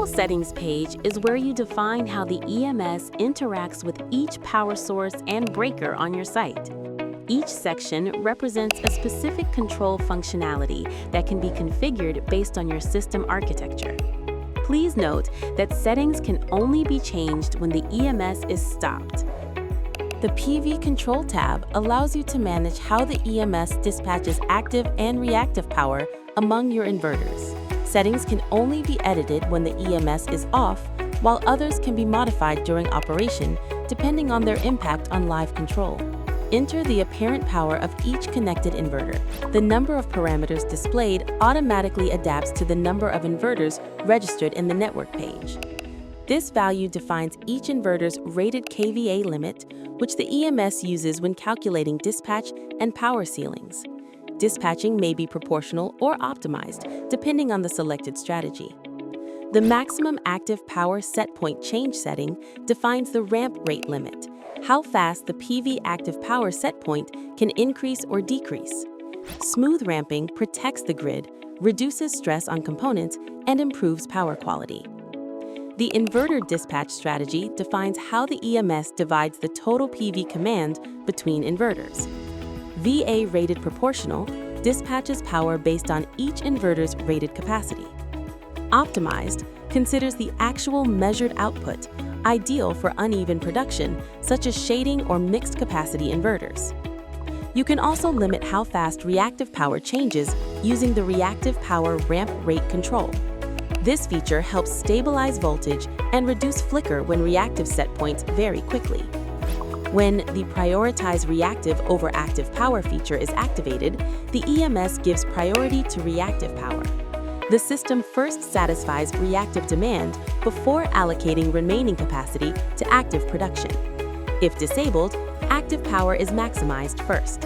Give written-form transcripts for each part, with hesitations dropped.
Settings page is where you define how the EMS interacts with each power source and breaker on your site. Each section represents a specific control functionality that can be configured based on your system architecture. Please note that settings can only be changed when the EMS is stopped. The PV Control tab allows you to manage how the EMS dispatches active and reactive power among your inverters. Settings can only be edited when the EMS is off, while others can be modified during operation, depending on their impact on live control. Enter the apparent power of each connected inverter. The number of parameters displayed automatically adapts to the number of inverters registered in the network page. This value defines each inverter's rated kVA limit, which the EMS uses when calculating dispatch and power ceilings. Dispatching may be proportional or optimized, depending on the selected strategy. The maximum active power set point change setting defines the ramp rate limit, how fast the PV active power set point can increase or decrease. Smooth ramping protects the grid, reduces stress on components, and improves power quality. The inverter dispatch strategy defines how the EMS divides the total PV command between inverters. VA rated proportional dispatches power based on each inverter's rated capacity. Optimized considers the actual measured output, ideal for uneven production, such as shading or mixed capacity inverters. You can also limit how fast reactive power changes using the reactive power ramp rate control. This feature helps stabilize voltage and reduce flicker when reactive set points vary quickly. When the Prioritize Reactive over Active Power feature is activated, the EMS gives priority to reactive power. The system first satisfies reactive demand before allocating remaining capacity to active production. If disabled, active power is maximized first.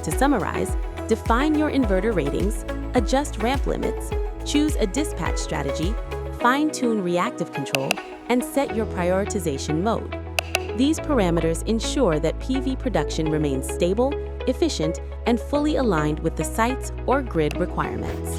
To summarize, define your inverter ratings, adjust ramp limits, choose a dispatch strategy, fine-tune reactive control, and set your prioritization mode. These parameters ensure that PV production remains stable, efficient, and fully aligned with the site's or grid requirements.